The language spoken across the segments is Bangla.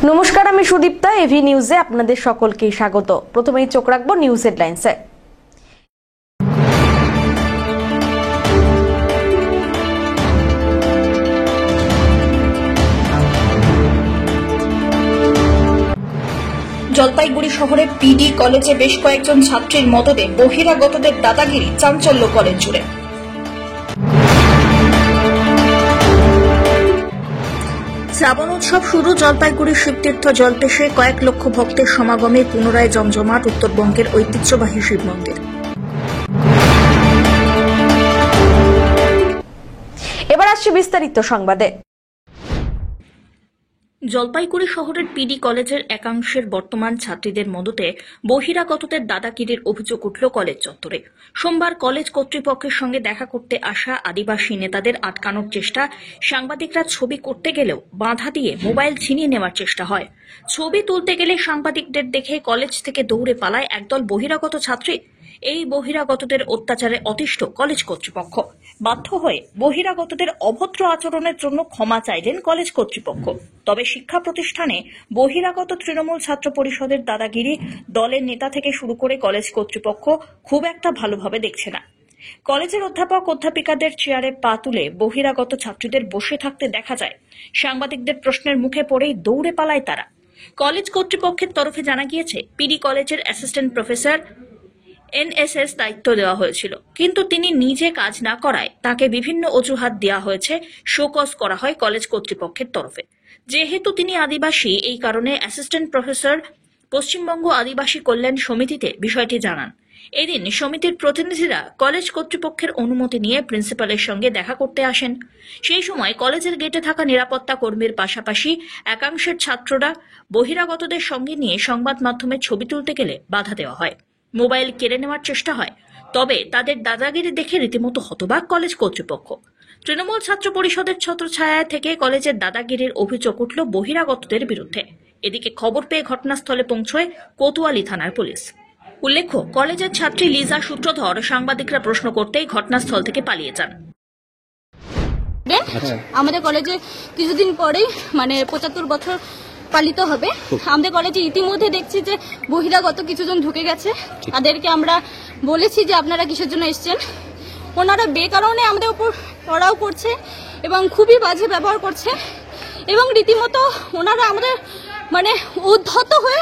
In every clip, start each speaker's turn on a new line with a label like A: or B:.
A: নমস্কার, আমি সুদীপ্তা। এভি নিউজে আপনাদের সকলকে স্বাগত। প্রথমেই চোখ রাখবো নিউজ হেডলাইন্সে।
B: জলপাইগুড়ি শহরে পিডি কলেজে বেশ কয়েকজন ছাত্রীর মদদে বহিরাগতদের দাদাগিরি, চাঞ্চল্য কলেজ জুড়ে। শ্রাবণ উৎসব শুরু। জলপাইগুড়ি শিবতীর্থ জলপেশে কয়েক লক্ষ ভক্তের সমাগমে পুনরায় জমজমাট উত্তরবঙ্গের ঐতিহ্যবাহী শিব মন্দির।
A: এবার আসছে বিস্তারিত সংবাদে।
B: জলপাইগুড়ি শহরের পিডি কলেজের একাংশের বর্তমান ছাত্রীদের মদতে বহিরাগতদের দাদাগিরির অভিযোগ উঠল কলেজ চত্বরে। সোমবার কলেজ কর্তৃপক্ষের সঙ্গে দেখা করতে আসা আদিবাসী নেতাদের আটকানোর চেষ্টা, সাংবাদিকরা ছবি করতে গেলেও বাধা দিয়ে মোবাইল ছিনিয়ে নেওয়ার চেষ্টা হয়। ছবি তুলতে গেলে সাংবাদিকদের দেখে কলেজ থেকে দৌড়ে পালায় একদল বহিরাগত ছাত্রী। এই বহিরাগতদের অত্যাচারে অতিষ্ঠ কলেজ কর্তৃপক্ষ। বাধ্য হয়ে বহিরাগতদের অভদ্র আচরণের জন্য ক্ষমা চাইলেন কলেজ কর্তৃপক্ষ। তবে শিক্ষা প্রতিষ্ঠানে বহিরাগত তৃণমূল ছাত্র পরিষদের দাদাগিরি দলের নেতা থেকে শুরু করে কলেজ কর্তৃপক্ষ খুব একটা ভালোভাবে দেখছে না। কলেজের অধ্যাপক অধ্যাপিকাদের চেয়ারে পা তুলে বহিরাগত ছাত্রীদের বসে থাকতে দেখা যায়। সাংবাদিকদের প্রশ্নের মুখে পড়েই দৌড়ে পালায় তারা। কলেজ কর্তৃপক্ষের তরফে জানা গিয়েছে, পিডি কলেজের অ্যাসিস্ট্যান্ট প্রফেসর এনএসএস দায়িত্ব দেওয়া হয়েছিল, কিন্তু তিনি নিজে কাজ না করায় তাকে বিভিন্ন অজুহাত দেওয়া হয়েছে, শোকজ করা হয় কলেজ কর্তৃপক্ষের তরফে। যেহেতু তিনি আদিবাসী, এই কারণে অ্যাসিস্ট্যান্ট প্রফেসর পশ্চিমবঙ্গ আদিবাসী কল্যাণ সমিতিতে বিষয়টি জানান। এদিন সমিতির প্রতিনিধিরা কলেজ কর্তৃপক্ষের অনুমতি নিয়ে প্রিন্সিপালের সঙ্গে দেখা করতে আসেন। সেই সময় কলেজের গেটে থাকা নিরাপত্তা কর্মীর পাশাপাশি একাংশের ছাত্ররা বহিরাগতদের সঙ্গে নিয়ে সংবাদ মাধ্যমে ছবি তুলতে গেলে বাধা দেওয়া হয়, মোবাইল কেড়ে নেওয়ার চেষ্টা হয়। তবে তাদের দাদাগিরি দেখে রীতিমতো হতবাক কলেজ কর্তৃপক্ষ। তৃণমূল ছাত্র পরিষদের ছত্রছায়া থেকে কলেজের দাদাগিরির অভিযোগ উঠল বহিরাগতদের বিরুদ্ধে। এদিকে খবর পেয়ে ঘটনাস্থলে পৌঁছয় কোতোয়ালি থানার পুলিশ। উল্লেখ্য, কলেজের ছাত্রী লিজা সূত্রধর সাংবাদিকরা প্রশ্ন করতেই ঘটনাস্থল থেকে পালিয়ে যান।
C: আমাদের কলেজে কিছুদিন পরেই 75 বছর পালিত হবে। আমাদের কলেজে ইতিমধ্যে দেখছি যে বহিরাগত কিছুজন ঢুকে গেছে। তাদেরকে আমরা বলেছি যে আপনারা কিসের জন্য এসছেন। ওনারা বেকারণে আমাদের উপর পড়াও করছে এবং খুবই বাজে ব্যবহার করছে এবং রীতিমতো ওনারা আমাদের উদ্ধত হয়ে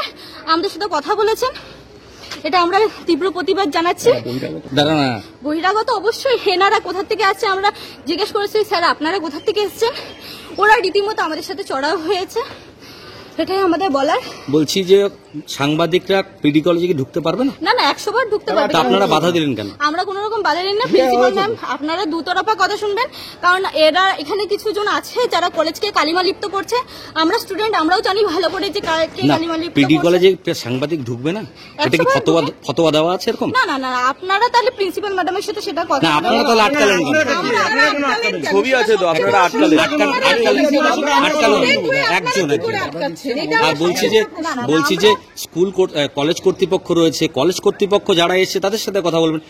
C: আমাদের সাথে কথা বলেছেন। এটা আমরা তীব্র প্রতিবাদ জানাচ্ছি। বহিরাগত অবশ্যই এনারা কোথা থেকে আসছে আমরা জিজ্ঞেস করেছি, স্যার আপনারা কোথা থেকে এসছেন। ওরা রীতিমতো আমাদের সাথে চড়াও হয়েছে, সেটাই আমাদের বলার।
D: বলছি যে সাংবাদিকরা পিডি কলেজে কি ঢুকতে পারবে না?
C: না, 100 বার ঢুকতে পারবে।
D: আপনারা বাধা দিলেন কেন?
C: আমরা কোনো রকম বাধা দিই না। প্রিন্সিপাল ম্যাম, আপনারা দুতরফা কথা শুনবেন, কারণ এরা এখানে কিছু জন আছে যারা কলেজকে কালিমা লিপ্ত করছে। আমরা স্টুডেন্ট, আমরাও জানি ভালো করে যে কালিমা লিপ্ত করছে।
D: পিডি কলেজে সাংবাদিক ঢুকবে না? এটা কি ফতোয়া দেওয়া আছে এরকম?
C: না না না, আপনারা তাহলে প্রিন্সিপাল ম্যাডামের সাথে সেটা কথা।
D: না, আপনারা তাহলে আটকালেন কেন?
E: ছবি আছে তো, আপনারা আটকালেন
D: একজন। আর বলছি যে স্কুল কলেজ কর্তৃপক্ষ রয়েছে, কলেজ কর্তৃপক্ষ যারা এসছে তাদের সাথে কথা বলবেন।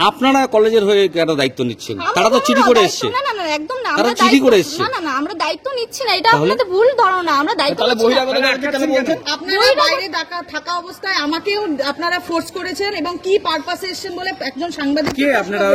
D: আপনারা কলেজের হয়ে একটা দায়িত্ব নিচ্ছেন, তারা তো চিঠি করে এসছে।
C: না না না, একদম না,
D: তারা চিঠি করে এসছে।
C: না না না, আমরা দায়িত্ব নিচ্ছি না, এটা আপনাদের ভুল ধারণা। আমরা দায়িত্ব নিচ্ছি না।
F: আপনারা বাইরে থাকা অবস্থায় আমাকেও আপনারা ফোর্স করেছেন এবং কি পারপাসে এসেছেন বলে একজন সাংবাদিক
E: কে আপনারা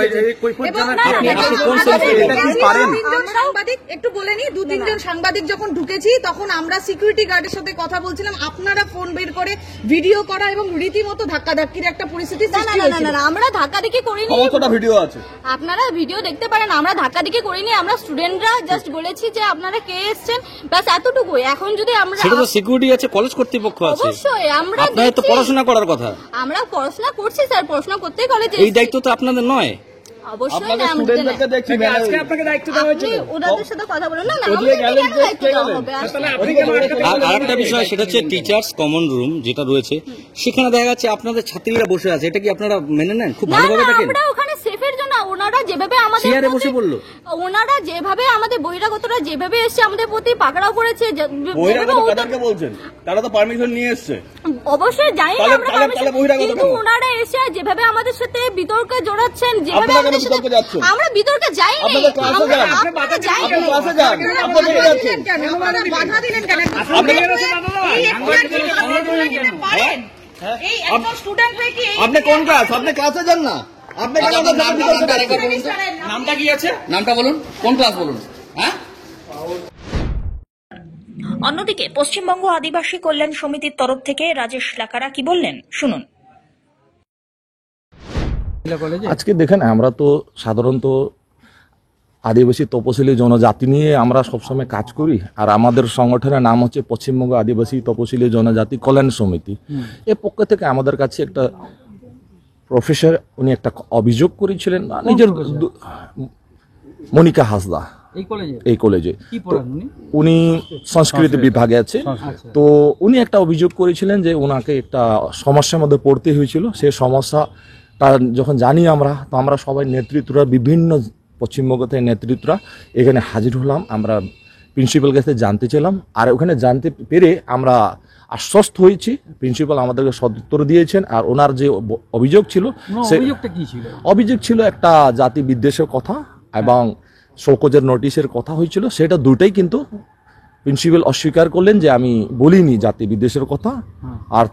F: সাংবাদিক একটু বলে নি। 2-3 জন সাংবাদিক যখন ঢুকেছি তখন আমরা সিকিউরিটি গার্ডের সাথে কথা বলছিলাম, আপনারা ফোন বের করে ভিডিও করা এবং রীতিমতো ধাক্কাধাক্কির একটা পরিস্থিতি সৃষ্টি হয়েছিল।
C: না না, আমরা ধাক্কাধাক্কি করিনি।
E: কতটা ভিডিও আছে
C: আপনারা ভিডিও দেখতে পারেন। আমরা ধাক্কাধাক্কি করিনি। আমরা স্টুডেন্টরা জাস্ট বলেছি যে আপনারা কে এসেছেন, বাস এতটুকুই। এখন যদি আমরা,
D: সেটা তো সিকিউরিটি আছে, কলেজ কর্তৃপক্ষ আছে।
C: অবশ্যই আমরা
D: আপনাদের তো পড়াশোনা করার কথা।
C: আমরা পড়াশোনা করছি স্যার, পড়াশোনা করতেই কলেজে।
D: এই দায়িত্ব তো আপনাদের নয়।
C: অবশ্যই না,
E: আজকে আপনাকে দায়িত্ব দেওয়া হয়েছে।
C: ওদের সাথে কথা বলুন। না না,
D: আরেকটা বিষয়, সেটা হচ্ছে টিচার্স কমন রুম যেটা রয়েছে, সেখানে দেখা যাচ্ছে আপনাদের ছাত্রীরা বসে আছে। এটা কি আপনারা মেনে নেন? খুব ভালোভাবে দেখেন।
C: আমরা ওখানে সেফের জন্য ওনারা যেভাবে আমাদের
D: চেয়ারে বসে বললো,
C: ওনারা যেভাবে আমাদের বহিরাগতরা যেভাবে এসে আমাদের প্রতি পাকড়াও করেছে।
E: বহিরাগত কাদেরকে বলছেন? তারা তো পারমিশন নিয়ে এসছে।
C: অবশ্যই জানি না আমরা
E: তাহলে বহিরাগত
C: কিন্তু
E: কেন?
C: ওনারা এসে যেভাবে আমাদের সাথে বিতর্কে জড়াচ্ছেন, যেভাবে
E: আপনারা কেন
C: আমাদের সাথে
E: বিতর্কে যাচ্ছেন?
C: আমরা বিতর্কে যাইনি,
E: আপনাদের ক্লাসে যান।
C: আমরা যাইনি।
E: আপনি ক্লাসে যান, আপনি চলে যাচ্ছেন।
F: কেন আপনারা বাধা দিলেন কেন?
E: আপনি
F: এই একজন স্টুডেন্ট হয়ে কি এই-
E: আপনি কোন ক্লাস? আপনি ক্লাসে যান না, আপনি কেন আমাদের সাথে বিতর্কে যাচ্ছেন?
G: নামটা কি আছে? নামটা বলুন, কোন ক্লাস বলুন? হ্যাঁ,
B: অন্যদিকে পশ্চিমবঙ্গ আদিবাসী কল্যাণ সমিতির তরফ থেকে রাজেশ লাকারা কি বললেন শুনুন।
H: আজকে দেখেন, আমরা তো সাধারণত আদিবাসী তপশিলি জনজাতি নিয়ে আমরা সবসময় কাজ করি, আর আমাদের সংগঠনের নাম হচ্ছে পশ্চিমবঙ্গ আদিবাসী তপশিলি জনজাতি কল্যাণ সমিতি। এর পক্ষ থেকে আমাদের কাছে একটা প্রফেসর, উনি একটা অভিযোগ করেছিলেন নিজের মনিকা হাসদা এই কলেজে, উনি সংস্কৃত বিভাগে আছে। তো উনি একটা অভিযোগ করেছিলেন যে ওনাকে একটা সমস্যার মধ্যে পড়তে হয়েছিল। সেই সমস্যাটা যখন জানি আমরা, তো আমরা সবাই নেতৃত্বরা, বিভিন্ন পশ্চিমবঙ্গ থেকে নেতৃত্বরা এখানে হাজির হলাম। আমরা প্রিন্সিপাল কাছে জানতে চাইলাম, আর ওখানে জানতে পেরে আমরা আশ্বস্ত হয়েছি। প্রিন্সিপাল আমাদেরকে সদুত্তর দিয়েছেন। আর ওনার যে অভিযোগ ছিল, অভিযোগ ছিল একটা জাতি বিদ্বেষের কথা এবং শোকজের নোটিশের কথা হয়েছিল। সেটা দুটাই কিন্তু প্রিন্সিপাল অস্বীকার করলেন যে আমি বলিনি জাতি বিদ্বেষের কথা। আর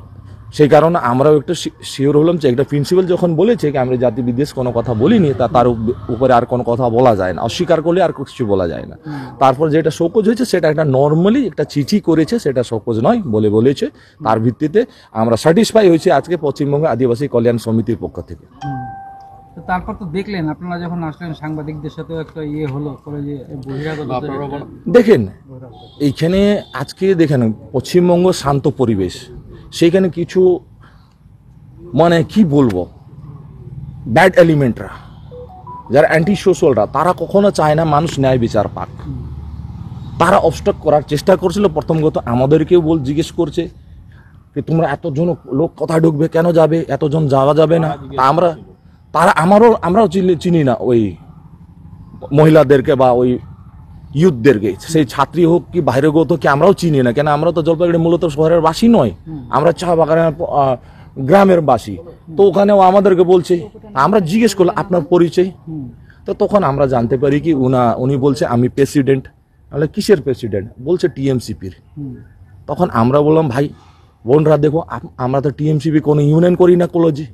H: সেই কারণে আমরাও একটু শিওর হলাম যে একটা প্রিন্সিপাল যখন বলেছে যে আমরা জাতি বিদ্বেষ কোনো কথা বলিনি, তার উপরে আর কোনো কথা বলা যায় না। অস্বীকার করলে আর কিছু বলা যায় না। তারপর যেটা শোকজ হয়েছে সেটা একটা নর্মালি একটা চিঠি করেছে, সেটা শোকজ নয় বলেছে। তার ভিত্তিতে আমরা স্যাটিসফাই হয়েছি আজকে পশ্চিমবঙ্গ আদিবাসী কল্যাণ সমিতির পক্ষ থেকে।
I: তারপর তো দেখলেন আপনারা যখন আসলেন, সাংবাদিকদের সাথেও একটা হলো কলেজে বহিরাগত।
H: দেখেন, এইখানে আজকে দেখেন পশ্চিমবঙ্গ শান্ত পরিবেশ, সেইখানে কিছু মানে কি বলবো, ব্যাড এলিমেন্টরা, যারা অ্যান্টি সোশ্যালরা, তারা কখনো চায় না মানুষ ন্যায় বিচার পাক। তারা অবস্ট্রাক্ট করার চেষ্টা করছিল। প্রথমত আমাদেরকেও জিজ্ঞেস করছে যে তোমরা এতজন লোক কোথায় ঢুকবে, কেন যাবে, এতজন যাওয়া যাবে না। আমরাও চিনি না ওই মহিলাদেরকে বা ওই ইউথদেরকে, সেই ছাত্রী হোক কি বাইরেগত হোক, আমরাও চিনি না। কেন আমরা তো জলপাইগুড়ি মূলত শহরের বাসী নয়, আমরা চা বাগানের গ্রামের বাসী। তো ওখানেও আমাদেরকে বলছে, আমরা জিজ্ঞেস করলাম আপনার পরিচয়। তো তখন আমরা জানতে পারি কি উনি বলছে আমি প্রেসিডেন্ট। তাহলে কিসের প্রেসিডেন্ট? বলছে টিএমসিপির। তখন আমরা বললাম ভাই বোনরা দেখো, আমরা তো টিএমসিপি কোনো ইউনিয়ন করি না, কলেজে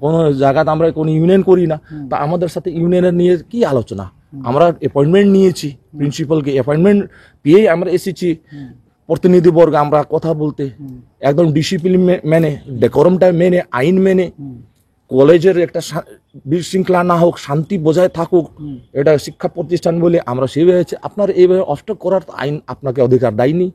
H: কোনো জায়গাতে আমরা কোনো ইউনিয়ন করি না। তা আমাদের সাথে ইউনিয়নের নিয়ে কি আলোচনা? আমরা অ্যাপয়েন্টমেন্ট নিয়েছি, প্রিন্সিপালকে অ্যাপয়েন্টমেন্ট পেয়েই আমরা এসেছি প্রতিনিধিবর্গ আমরা কথা বলতে, একদম ডিসিপ্লিন মেনে, ডেকোরামটা মেনে, আইন মেনে। কলেজের একটা বিশৃঙ্খলা না হোক, শান্তি বজায় থাকুক, এটা শিক্ষা প্রতিষ্ঠান বলে আমরা সেভাবে আছে। আপনার এইভাবে অবস্ট্রাক্ট করার আইন আপনাকে অধিকার দেয়নি।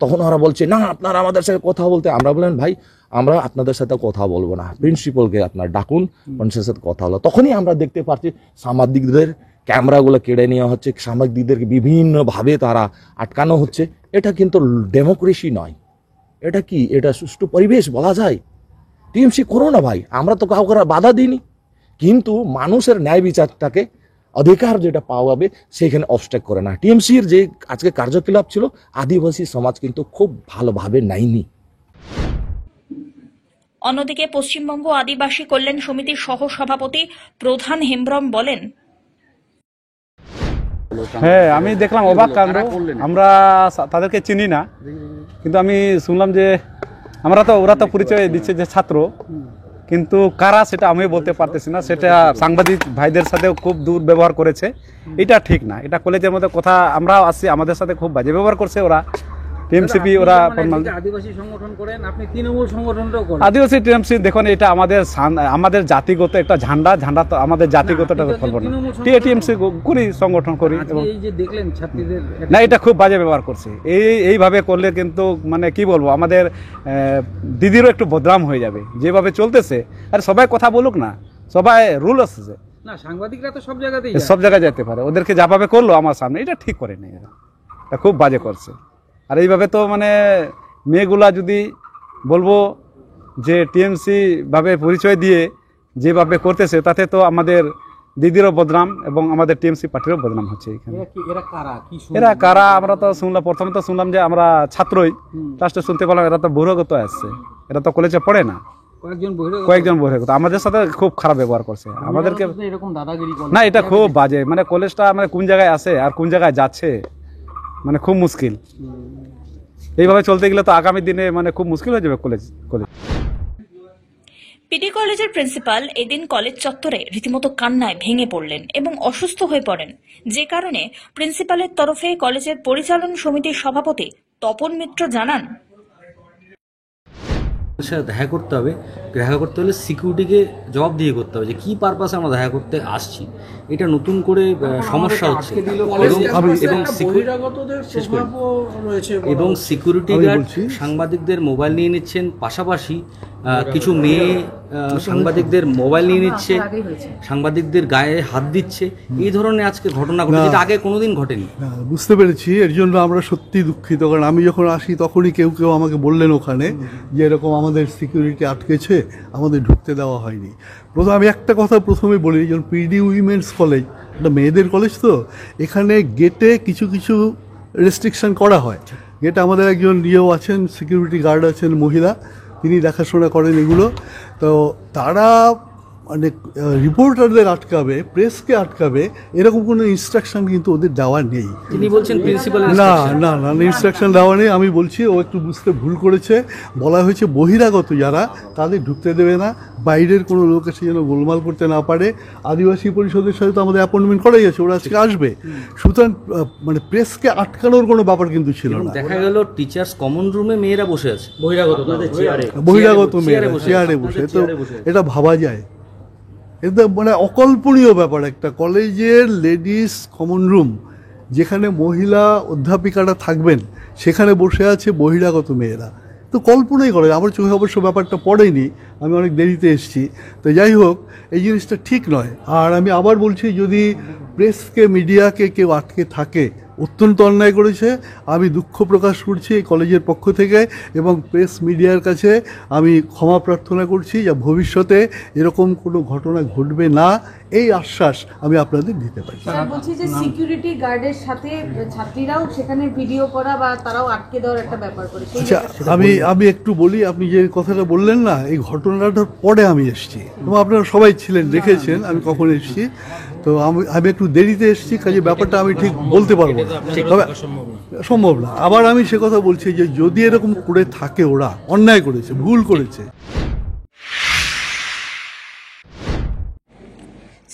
H: তখন ওরা বলছে না আপনারা আমাদের সাথে কথা বলতে। আমরা বললেন ভাই আমরা আপনাদের সাথে কথা বলবো না, প্রিন্সিপালকে আপনার ডাকুন, মানুষের সাথে কথা হলো। তখনই আমরা দেখতে পাচ্ছি সাংবাদিকদের ক্যামেরাগুলো কেড়ে নেওয়া হচ্ছে, সাংবাদিকদেরকে বিভিন্নভাবে তারা আটকানো হচ্ছে। এটা কিন্তু ডেমোক্রেসি নয়। এটা কি? এটা সুষ্ঠু পরিবেশ বলা যায়? টিএমসি করো না ভাই, আমরা তো কাউকে বাধা দিইনি, কিন্তু মানুষের ন্যায় বিচারটাকে অধিকার যেটা পাওয়াবে সেখানে অবস্ট্রাক্ট করে না। টিএমসির যে আজকে কার্যকলাপ ছিল, আদিবাসী সমাজ কিন্তু খুব ভালোভাবে নেয়নি।
B: অন্যদিকে পশ্চিমবঙ্গ আদিবাসী কল্যাণ সমিতির সহ সভাপতি প্রধান হেমব্রম বলেন,
J: হ্যাঁ আমি দেখলাম অবাক কাণ্ড। আমরা তাদেরকে চিনি না, কিন্তু আমি শুনলাম যে ওরা তো পরিচয় দিচ্ছে যে ছাত্র, কিন্তু কারা সেটা আমি বলতে পারতেছি না। সেটা সাংবাদিক ভাইদের সাথেও খুব দুর্ব্যবহার করেছে, এটা ঠিক না। এটা কলেজের মধ্যে কথা, আমরাও আসছি, আমাদের সাথে খুব বাজে ব্যবহার করছে ওরা। টিএমসিপি ওরা
I: আদিবাসী সংগঠন করেন, আপনি তৃণমূল সংগঠনটাও করেন।
J: আদিবাসী টিএমসি দেখুন, এটা আমাদের জাতিগত একটা ঝান্ডা তো আমাদের জাতিগতটা ফেলবো না। টিএমসি করি, সংগঠন করি।
I: এই যে দেখলেন ছাত্রীদের,
J: না এটা খুব বাজে ব্যবহার করছে। এইভাবে করলে কিন্তু মানে কি বলবো, আমাদের দিদিরও একটু বদনাম হয়ে যাবে যেভাবে চলতেছে। আর সবাই কথা বলুক না, সবাই রুল আছে
I: না, সাংবাদিকরা তো সব জায়গাতেই
J: সব জায়গায় যেতে পারে। ওদেরকে যাভাবে করলো আমার সামনে, এটা ঠিক করেনি, এটা খুব বাজে করছে। আর এইভাবে তো মানে মেয়েগুলা যদি বলবো যে টিএমসি ভাবে পরিচয় দিয়ে যেভাবে করতেছে, তাতে তো আমাদের দিদিরও বদনাম এবং আমাদের টিএমসি পার্টিরও বদনাম হচ্ছে এখানে।
I: এরা কারা কি
J: এরা কারা আমরা তো শুনলাম, প্রথমে তো শুনলাম যে আমরা ছাত্রই, লাস্টে শুনতে পেলাম এরা তো বহিরাগত আসছে, এরা তো কলেজে পড়ে না, কয়েকজন বহিরাগত আমাদের সাথে খুব খারাপ ব্যবহার করছে আমাদেরকে।
I: এরকম দাদাগিরি
J: না, এটা খুব বাজে, মানে কলেজটা মানে কোন জায়গায় আছে আর কোন জায়গায় যাচ্ছে, মানে খুব মুশকিল। এইভাবে চলতে গেলে তো আগামী দিনে মানে খুব মুশকিল হয়ে যাবে কলেজ।
B: পিডি কলেজের প্রিন্সিপাল এদিন কলেজ চত্বরে রীতিমতো কান্নায় ভেঙে পড়লেন এবং অসুস্থ হয়ে পড়েন, যে কারণে প্রিন্সিপালের তরফে কলেজের পরিচালন সমিতির সভাপতি তপন মিত্র জানান,
D: দেখা করতে হবে, দেখা করতে হলে সিকিউরিটিকে জবাব দিয়ে করতে হবে যে কি পারপাসে আমরা দেখা করতে আসছি। এটা নতুন করে সমস্যা হচ্ছে এবং সিকিউরিটি গার্ড সাংবাদিকদের মোবাইল নিয়ে নিচ্ছেন, পাশাপাশি কিছু মেয়ে সাংবাদিকদের মোবাইল নিয়ে নিচ্ছে, সাংবাদিকদের গায়ে হাত দিচ্ছে। এই ধরনের আজকে ঘটনা ঘটেছে, যেটা আগে কোনোদিন ঘটেনি।
K: বুঝতে পেরেছি, এর জন্য আমরা সত্যি দুঃখিত। কারণ আমি যখন আসি তখনই কেউ আমাকে বললেন ওখানে যে এরকম আমাদের সিকিউরিটি আটকেছে, আমাদের ঢুকতে দেওয়া হয়নি। আমি একটা কথা প্রথমে বলি, যেমন পিডি উইমেন্স কলেজ, এটা মেয়েদের কলেজ, তো এখানে গেটে কিছু কিছু রেস্ট্রিকশন করা হয়। গেটে আমাদের একজন ইয়েও আছেন, সিকিউরিটি গার্ড আছেন মহিলা, তিনি দেখাশোনা করেন এগুলো। তো তারা মানে রিপোর্টারদের আটকাবে, প্রেসকে আটকাবে, এরকম কোনো ইনস্ট্রাকশন কিন্তু ওদের দেওয়া নেই।
D: তিনি বলছেন প্রিন্সিপাল
K: না, ইনস্ট্রাকশন দেওয়া নেই। আমি বলছি ও একটু বুঝতে ভুল করেছে। বলা হয়েছে বহিরাগত যারা তাদের ঢুকতে দেবে না, বাইরের কোনো লোক এসে যেন গোলমাল করতে না পারে। আদিবাসী পরিষদের সাথে তো আমাদের অ্যাপয়েন্টমেন্ট করাই আছে, ওরা আজকে আসবে। সুতরাং মানে প্রেসকে আটকানোর কোনো ব্যাপার কিন্তু ছিল না।
D: দেখা গেল টিচার্স কমন রুমে মেয়েরা বসে আছে,
K: বহিরাগত মেয়েরা চেয়ারে বসে। তো এটা ভাবা যায়? এটা মানে অকল্পনীয় ব্যাপার। একটা কলেজের লেডিস কমন রুম, যেখানে মহিলা অধ্যাপিকারা থাকবেন, সেখানে বসে আছে বহিরাগত মেয়েরা। তো কল্পনাই করে, আমার চোখে অবশ্য ব্যাপারটা পড়েনি, আমি অনেক দেরিতে এসেছি। তো যাই হোক, এই জিনিসটা ঠিক নয়। আর আমি আবার বলছি, যদি প্রেসকে মিডিয়াকে কেউ আটকে থাকে, অত্যন্ত অন্যায় করেছে। আমি দুঃখ প্রকাশ করছি এই কলেজের পক্ষ থেকে, এবং প্রেস মিডিয়ার কাছে আমি ক্ষমা প্রার্থনা করছি যে ভবিষ্যতে এরকম কোনো ঘটনা ঘটবে না, এই আশ্বাস আমি আপনাদের দিতে পারি।
F: বলছি যে সিকিউরিটি গার্ডের সাথে ছাত্রীরাও সেখানে ভিডিও করা বা তারাও আটকে দেওয়ার একটা ব্যাপার করে।
K: আচ্ছা, আমি একটু বলি, আপনি যে কথাটা বললেন না, এই ঘটনাটার পরে আমি এসেছি, এবং আপনারা সবাই ছিলেন, দেখেছেন আমি কখন এসেছি। তো আমি একটু দেরিতে এসেছি, কাজে ব্যাপারটা আমি ঠিক বলতে পারবো না, তবে সম্ভব না। আবার আমি সে কথা বলছি যে যদি এরকম করে থাকে, ওরা অন্যায় করেছে, ভুল করেছে।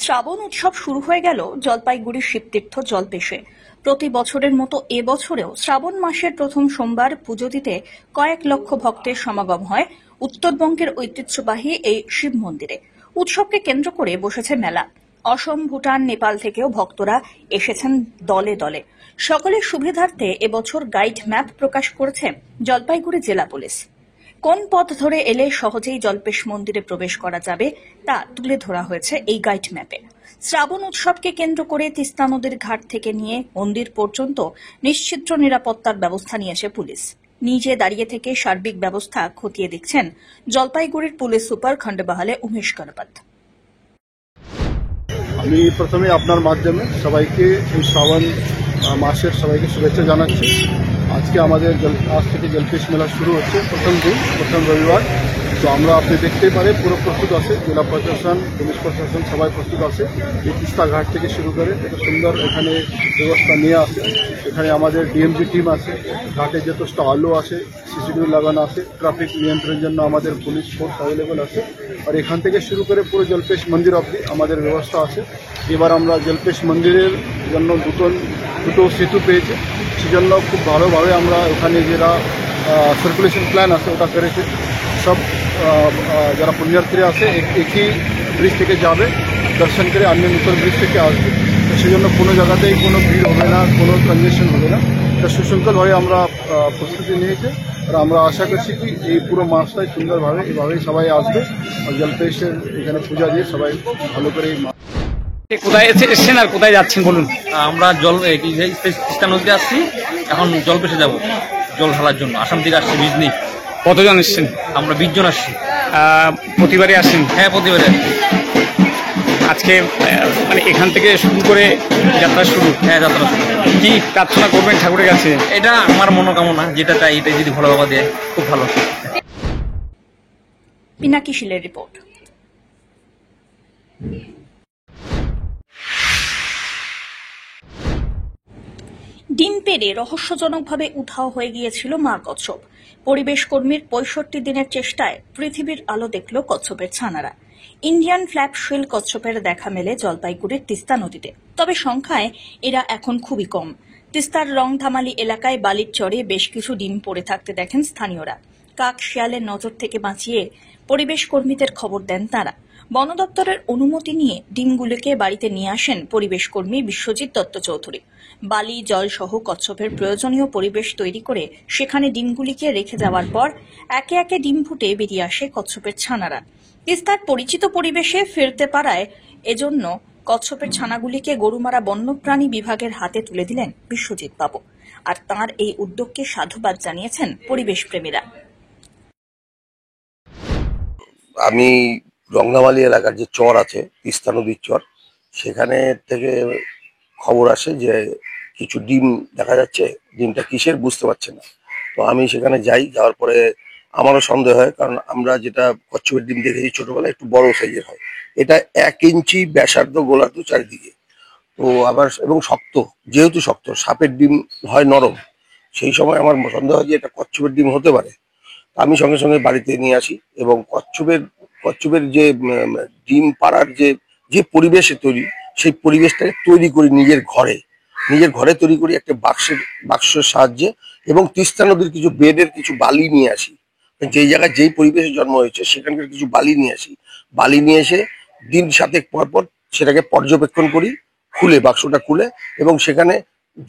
B: শ্রাবণ উৎসব শুরু হয়ে গেল জলপাইগুড়ির শিবতীর্থ জলপেশে। প্রতি বছরের মতো এবছরেও শ্রাবণ মাসের প্রথম সোমবার পুজো দিতে কয়েক লক্ষ ভক্তের সমাগম হয় উত্তরবঙ্গের ঐতিহ্যবাহী এই শিব মন্দিরে। উৎসবকে কেন্দ্র করে বসেছে মেলা। অসম, ভুটান, নেপাল থেকেও ভক্তরা এসেছেন দলে দলে। সকলের সুবিধার্থে এবছর গাইড ম্যাপ প্রকাশ করেছে জলপাইগুড়ি জেলা পুলিশ। কোন পথ ধরে এলে সহজেই জলপেশ মন্দিরে প্রবেশ করা যাবে তা তুলে ধরা হয়েছে এই গাইড ম্যাপে। শ্রাবণ উৎসবকে কেন্দ্র করে তিস্তা নদীর ঘাট থেকে নিয়ে মন্দির পর্যন্ত নিশ্চিদ্র নিরাপত্তার ব্যবস্থা নিয়েছে পুলিশ। নিজে দাঁড়িয়ে থেকে সার্বিক ব্যবস্থা খতিয়ে দেখছেন জলপাইগুড়ির পুলিশ সুপার খন্ডবাহালে উমেশ গণপত।
K: আমি প্রথমে আপনার মাধ্যমে সবাইকে এই শ্রাবণ মাসের সবাইকে শুভেচ্ছা জানাচ্ছি। আজকে আমাদের আজ থেকে জলপেশ মেলা শুরু হচ্ছে, প্রথম দিন, প্রথম রবিবার। তো আমরা আপনি দেখতেই পারে পুরো প্রস্তুত আছে, জেলা প্রশাসন, পুলিশ প্রশাসন সবাই প্রস্তুত আছে। এই তিস্তা ঘাট থেকে শুরু করে এত সুন্দর এখানে ব্যবস্থা নিয়ে আসে। এখানে আমাদের ডিএমজি টিম আছে, ঘাটে যথেষ্ট আলো আছে, সিসিটিভি লাগানো আছে, ট্রাফিক নিয়ন্ত্রণের জন্য আমাদের পুলিশ ফোর্স অ্যাভেলেবল আছে। আর এখান থেকে শুরু করে পুরো জলপেশ মন্দির অবধি আমাদের ব্যবস্থা আছে। এবার আমরা জলপেশ মন্দিরের জন্য দুটো সেতু পেয়েছি, সেজন্য খুব ভালোভাবে আমরা ওখানে যারা সার্কুলেশন প্ল্যান আছে ওটা করেছে। সব যারা পুণ্যার্থীরা আছে একই ব্রিজ থেকে যাবে, দর্শন করে অন্য নতুন ব্রিজ থেকে আসবে। তো সেজন্য কোনো জায়গাতেই কোনো ভিড় হবে না, কোনো কনজেশন হবে না। এটা সুশৃঙ্খলভাবে আমরা প্রস্তুতি নিয়েছি। আর আমরা আশা করছি কি এই পুরো মাসটাই সুন্দরভাবে এভাবেই সবাই আসবে, আর জলপেশের এখানে পূজা দিয়ে সবাই ভালো করে
G: কোথায় এসেছেন আর কোথায় যাচ্ছেন বলুন? আমরা তিস্তা নদীতে আসছি, এখন জলপেশে যাব জল ঢালার জন্য। আসাম থেকে আসছি বিজনি।
J: কতজন এসেছেন?
G: আমরা 20 জন আসছি।
J: প্রতিবারই আসেন?
G: হ্যাঁ, প্রতিবারে আসছি। আজকে মানে এখান থেকে শুরু করে যাত্রা শুরু। হ্যাঁ, যাত্রা শুরু। কি প্রার্থনা করবেন ঠাকুরের কাছে? এটা আমার মনোকামনা, যেটা চাই এটা যদি ভালো বাবা দেয় খুব ভালো।
B: পিনাকি শীলের রিপোর্ট। ডিম পেড়ে রহস্যজনকভাবে উধাও হয়ে গিয়েছিল মা কচ্ছপ। পরিবেশ কর্মীর ৬৫ দিনের চেষ্টায় পৃথিবীর আলো দেখল কচ্ছপের ছানারা। ইন্ডিয়ান ফ্ল্যাপ শিল কচ্ছপের দেখা মেলে জলপাইগুড়ির তিস্তা নদীতে, তবে সংখ্যায় এরা এখন খুবই কম। তিস্তার রংধামালি এলাকায় বালির চরে বেশ কিছু ডিম পড়ে থাকতে দেখেন স্থানীয়রা। কাক শিয়ালের নজর থেকে বাঁচিয়ে পরিবেশ কর্মীদের খবর দেন তাঁরা। বন দপ্তরের অনুমতি নিয়ে ডিমগুলোকে বাড়িতে নিয়ে আসেন পরিবেশ কর্মী বিশ্বজিৎ দত্ত চৌধুরী। বালি, জল সহ কচ্ছপের প্রয়োজনীয় পরিবেশ তৈরি করে সেখানে ডিমগুলিকে রেখে যাওয়ার পর একে একে ডিম ফুটে বেরিয়ে আসে কচ্ছপের ছানারা। তিস্তার পরিচিত পরিবেশে ফিরতে পারায় এজন্য কচ্ছপের ছানাগুলিকে গরুমারা বন্যপ্রাণী বিভাগের হাতে তুলে দিলেন বিশ্বজিৎ বাবু। আর তাঁর এই উদ্যোগকে সাধুবাদ জানিয়েছেন পরিবেশ প্রেমীরা।
L: আমি রংধামালি এলাকার যে চর আছে, তিস্তা নদীর চর, সেখানে থেকে খবর আসে যে কিছু ডিম দেখা যাচ্ছে। ডিমটা কিসের বুঝতে পারছে না। তো আমি সেখানে যাই, যাওয়ার পরে আমারও সন্দেহ হয়, কারণ আমরা যেটা কচ্ছপের ডিম দেখেছি ছোটবেলায় একটু বড় সাইজের হয়, এটা 1 ইঞ্চি ব্যাসার্ধ গোলার্ধ চারিদিকে। তো আবার এবং শক্ত, যেহেতু শক্ত, সাপের ডিম হয় নরম, সেই সময় আমার সন্দেহ হয় যে এটা কচ্ছপের ডিম হতে পারে। আমি সঙ্গে সঙ্গে বাড়িতে নিয়ে আসি এবং কচ্ছপের যে ডিম পাড়ার যে পরিবেশে তৈরি, সেই পরিবেশটাকে তৈরি করি নিজের ঘরে তৈরি করি একটা বাক্সের সাহায্যে, এবং তিস্তা নদীর কিছু বেডের কিছু বালি নিয়ে আসি। যেই জায়গায় যেই পরিবেশে জন্ম হয়েছে সেখানকার কিছু বালি নিয়ে আসি। বালি নিয়ে এসে দিন 7 পর সেটাকে পর্যবেক্ষণ করি, বাক্সটা খুলে, এবং সেখানে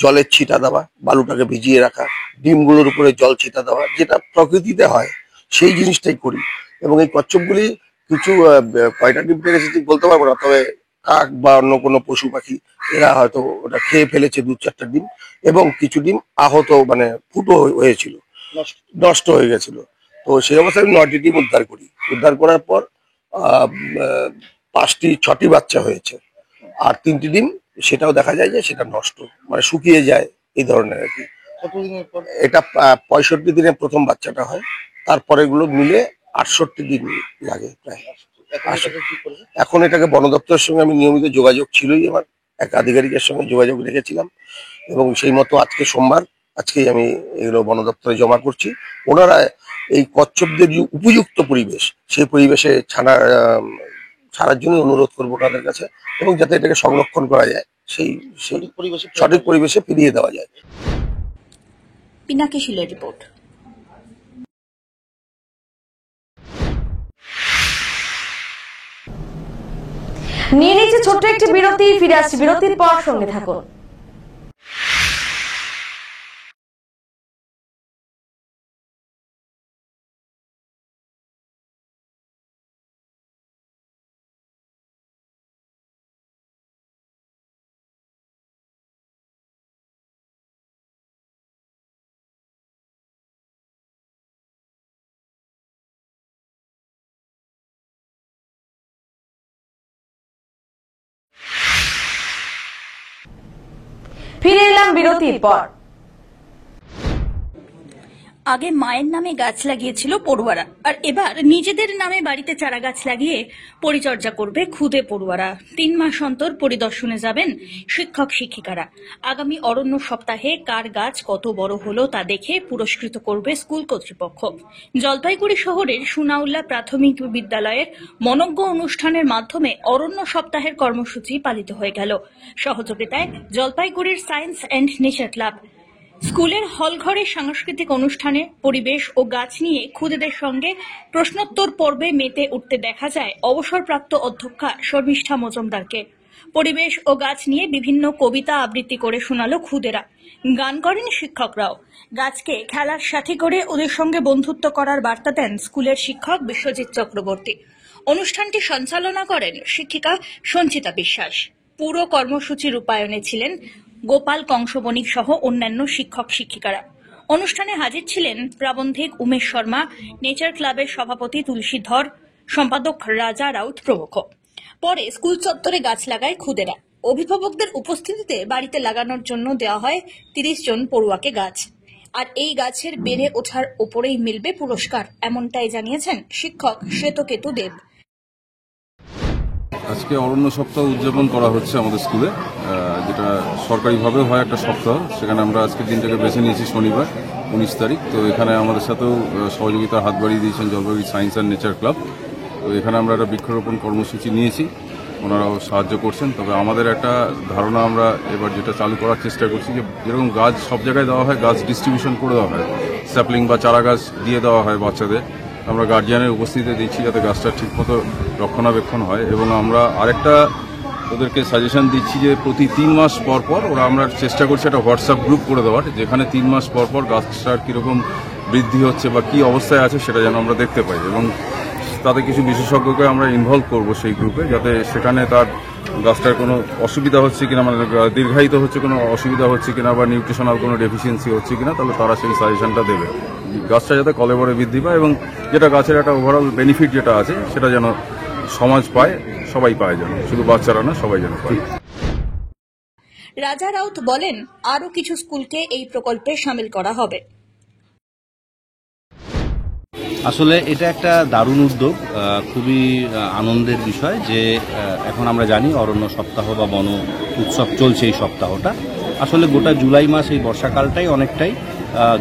L: জলের ছিটা দেওয়া, বালুটাকে ভিজিয়ে রাখা, ডিমগুলোর উপরে জল ছিটা দেওয়া, যেটা প্রকৃতিতে হয় সেই জিনিসটাই করি। এবং এই কচ্ছপগুলি কিছু কয়টা ডিম পেড়েছে ঠিক বলতে পারবো না, তবে কাক বা অন্য কোনো পশু পাখি এরা হয়তো ওটা খেয়ে ফেলেছে 2-4টা ডিম, এবং কিছু ডিম আহত, মানে ফুটো হয়েছিল, নষ্ট হয়ে গেছিল। তো সেই অবস্থায় আমি 9টি ডিম উদ্ধার করি। উদ্ধার করার পর 6টি বাচ্চা হয়েছে, আর 3টি ডিম সেটাও দেখা যায় যে সেটা নষ্ট, মানে শুকিয়ে যায়, এই ধরনের আর কি। এটা 65 দিনে প্রথম বাচ্চাটা হয়, তারপরে এগুলো মিলে 68 দিন লাগে প্রায়। এখন এটাকে বন দপ্তরের সঙ্গে আমি নিয়মিত যোগাযোগ ছিলই, আমার এক আধিকারিকের সঙ্গে যোগাযোগ রেখেছিলাম, এবং সেই মতো আজকে সোমবার, আজকেই আমি এগুলো বন দপ্তরে জমা করছি। ওনারা এই কচ্ছপদের যে উপযুক্ত পরিবেশ, সেই পরিবেশে ছাড়ার জন্য অনুরোধ করবো তাদের কাছে, এবং যাতে এটাকে সংরক্ষণ করা যায়, সেই সঠিক পরিবেশে ফিরিয়ে দেওয়া যায়।
B: পিনাকি শীলের রিপোর্ট।
A: নিয়ে নিচ্ছে ছোট্ট একটি বিরতি, ফিরে আসছি বিরতির পর, সঙ্গে থাকুন। ফিরে এলাম বিরতির পর।
B: আগে মায়ের নামে গাছ লাগিয়েছিল পড়ুয়ারা, আর এবার নিজেদের নামে বাড়িতে চারা গাছ লাগিয়ে পরিচর্যা করবে খুদে পড়ুয়ারা। 3 মাস অন্তর পরিদর্শনে যাবেন শিক্ষক শিক্ষিকারা। আগামী অরণ্য সপ্তাহে কার গাছ কত বড় হলো তা দেখে পুরস্কৃত করবে স্কুল কর্তৃপক্ষ। জলপাইগুড়ি শহরের সুনাউল্লা প্রাথমিক বিদ্যালয়ের মনজ্ঞ অনুষ্ঠানের মাধ্যমে অরণ্য সপ্তাহের কর্মসূচি পালিত হয়ে গেল। সহযোগিতায় জলপাইগুড়ির সায়েন্স অ্যান্ড নেচার ক্লাব। স্কুলের হলঘরে সাংস্কৃতিক অনুষ্ঠানে পরিবেশ ও গাছ নিয়ে খুদেদের সঙ্গে প্রশ্নোত্তর পর্বে মেতে উঠতে দেখা যায় অবসরপ্রাপ্ত অধ্যক্ষা শর্মিষ্ঠা মজুমদারকে। পরিবেশ ও গাছ নিয়ে বিভিন্ন কবিতা আবৃত্তি করে শোনালো খুদেরা। গান করেন শিক্ষকরাও। গাছকে খেলার সাথী করে ওদের সঙ্গে বন্ধুত্ব করার বার্তা দেন স্কুলের শিক্ষক বিশ্বজিৎ চক্রবর্তী। অনুষ্ঠানটি সঞ্চালনা করেন শিক্ষিকা সঞ্চিতা বিশ্বাস। পুরো কর্মসূচি রূপায়ণে ছিলেন গোপাল কংসবণিক সহ অন্যান্য শিক্ষক শিক্ষিকারা। অনুষ্ঠানে হাজির ছিলেন প্রাবন্ধিক উমেশ শর্মা, নেচার ক্লাবের সভাপতি তুলসী ধর, সম্পাদক রাজা রাউত প্রমুখ। পরে স্কুল চত্বরে গাছ লাগায় খুদেরা। অভিভাবকদের উপস্থিতিতে বাড়িতে লাগানোর জন্য দেওয়া হয় 30 জন পড়ুয়াকে গাছ। আর এই গাছের বেড়ে ওঠার ওপরেই মিলবে পুরস্কার, এমনটাই জানিয়েছেন শিক্ষক শ্বেতকেতু দেব।
M: আজকে অরণ্য সপ্তাহ উদযাপন করা হচ্ছে আমাদের স্কুলে, যেটা সরকারিভাবেও হয় একটা সপ্তাহ। সেখানে আমরা আজকের দিনটাকে বেছে নিয়েছি শনিবার 19 তারিখ। তো এখানে আমাদের সাথেও সহযোগিতার হাত বাড়িয়ে দিয়েছেন Jalpaiguri science and nature club. তো এখানে আমরা একটা বৃক্ষরোপণ কর্মসূচি নিয়েছি, ওনারাও সাহায্য করছেন। তবে আমাদের একটা ধারণা আমরা এবার যেটা চালু করার চেষ্টা করছি, যে যেরকম গাছ সব জায়গায় দেওয়া হয়, গাছ ডিস্ট্রিবিউশন করে দেওয়া হয়, স্যাপলিং বা চারা গাছ দিয়ে দেওয়া হয় বাচ্চাদের। আমরা গার্জিয়ানের উপস্থিতিতে দিচ্ছি যাতে গাছটা ঠিকমতো রক্ষণাবেক্ষণ হয়। এবং আমরা আরেকটা ওদেরকে সাজেশন দিচ্ছি যে প্রতি 3 মাস পর পর আমরা চেষ্টা করছি একটা হোয়াটসঅ্যাপ গ্রুপ করে দেওয়ার, যেখানে 3 মাস পর পর গাছটার কীরকম বৃদ্ধি হচ্ছে বা কী অবস্থায় আছে সেটা যেন আমরা দেখতে পাই। এবং তাতে কিছু বিশেষজ্ঞকে আমরা ইনভলভ করব সেই গ্রুপে, যাতে সেখানে তার গাছটার কোনো অসুবিধা হচ্ছে কিনা, মানে দীর্ঘায়িত হচ্ছে কোনো অসুবিধা হচ্ছে কিনা বা নিউট্রিশনাল কোনো ডেফিসিয়েন্সি হচ্ছে কিনা, তাহলে তারা সেই সাজেশনটা দেবে। গাছটা যাতে কলেবরে বৃদ্ধি পায় এবং যেটা গাছের একটা ওভারঅল বেনিফিট যেটা আছে সেটা যেন সমাজ পায়, সবাই পায়, যেন শুধু বাচ্চারা না, সবাই যেন পায়।
B: রাজা রাউত বলেন, আরও কিছু স্কুলকে এই প্রকল্পে শামিল করা হবে।
N: আসলে এটা একটা দারুণ উদ্যোগ, খুবই আনন্দের বিষয় যে এখন আমরা জানি অরণ্য সপ্তাহ বা বন উৎসব চলছে এই সপ্তাহটা। আসলে গোটা জুলাই মাস এই বর্ষাকালটাই অনেকটাই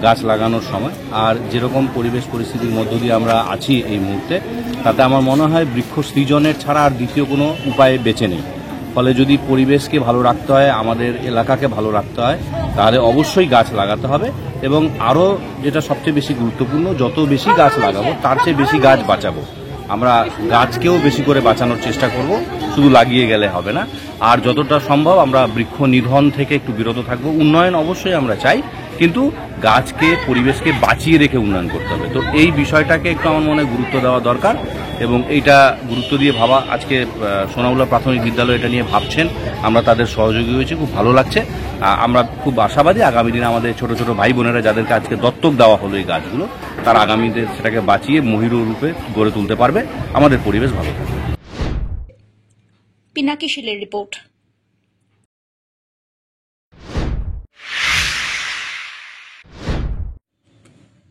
N: গাছ লাগানোর সময়। আর যেরকম পরিবেশ পরিস্থিতির মধ্য দিয়ে আমরা আছি এই মুহূর্তে, তাতে আমার মনে হয় বৃক্ষ সৃজনের ছাড়া আর দ্বিতীয় কোনো উপায় বেঁচে নেই। ফলে যদি পরিবেশকে ভালো রাখতে হয়, আমাদের এলাকাকে ভালো রাখতে হয়, তাহলে অবশ্যই গাছ লাগাতে হবে। এবং আরও যেটা সবচেয়ে বেশি গুরুত্বপূর্ণ, যত বেশি গাছ লাগাবো তার চেয়ে বেশি গাছ বাঁচাবো। আমরা গাছকেও বেশি করে বাঁচানোর চেষ্টা করব, শুধু লাগিয়ে গেলে হবে না। আর যতটা সম্ভব আমরা বৃক্ষ নিধন থেকে একটু বিরত থাকবো। উন্নয়ন অবশ্যই আমরা চাই, কিন্তু গাছকে, পরিবেশকে বাঁচিয়ে রেখে উন্নয়ন করতে হবে। তো এই বিষয়টাকে একটু আমার মনে গুরুত্ব দেওয়া দরকার এবং এইটা গুরুত্ব দিয়ে ভাবা। আজকে সোনাউল্লা প্রাথমিক বিদ্যালয় এটা নিয়ে ভাবছেন, আমরা তাদের সহযোগী হয়েছি, খুব ভালো লাগছে। আমরা খুব আশাবাদী আগামী দিনে আমাদের ছোট ছোট ভাই বোনেরা যাদেরকে আজকে দত্তক দেওয়া হলো এই গাছগুলো, তারা আগামীতে সেটাকে বাঁচিয়ে মহিরু রূপে গড়ে তুলতে পারবে, আমাদের পরিবেশ ভালো থাকবে।
B: পিনাকি শীলের রিপোর্ট।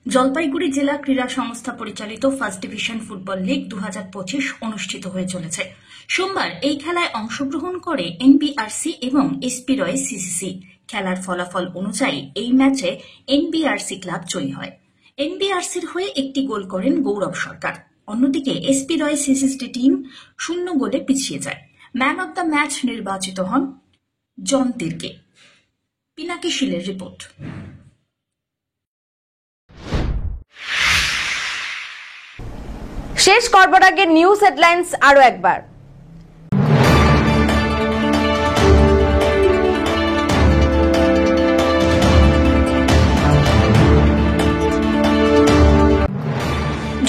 B: জলপাইগুড়ি জেলা ক্রীড়া সংস্থা পরিচালিত ফার্স্ট ডিভিশন ফুটবল লিগ 2025 অনুষ্ঠিত হয়ে চলেছে। সোমবার এই খেলায় অংশগ্রহণ করে এনবিআরসি এবং এসপি রয় সিসিসি। খেলার ফলাফল অনুযায়ী এই ম্যাচে এনবিআরসি ক্লাব জয়ী হয়। এনবিআরসির হয়ে একটি গোল করেন গৌরব সরকার। অন্যদিকে এসপি রয় সিসিসি টিম 0 গোলে পিছিয়ে যায়। ম্যান অব দ্য ম্যাচ নির্বাচিত হন জন তির্কে। পিনাকি শীলের রিপোর্ট।
A: শেষ করবার আগে নিউজ হেডলাইন্স আরো একবার।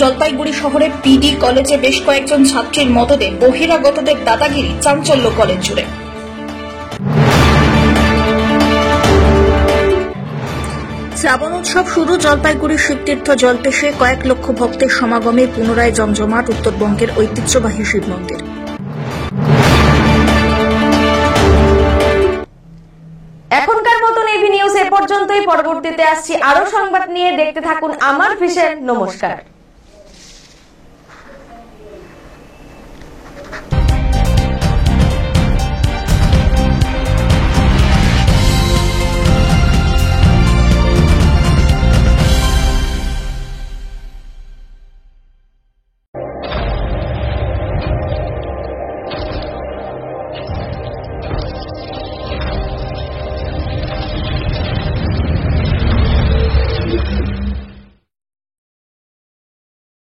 B: জলপাইগুড়ি শহরে পিডি কলেজে বেশ কয়েকজন ছাত্রীর মদদে বহিরাগতদের দাদাগিরি, চাঞ্চল্য কলেজ জুড়ে। শ্রাবণ উৎসব শুরু। জলপাইগুড়ির শিবতীর্থ জলপেশে কয়েক লক্ষ ভক্তের সমাগমে পুনরায় জমজমাট উত্তরবঙ্গের ঐতিহ্যবাহী শিব মন্দির।
A: এখনকার মতন এভি নিউজ এ পর্যন্তই। পরবর্তীতে আসছি আরো সংবাদ নিয়ে। দেখতে থাকুন আমার ভিশন। নমস্কার।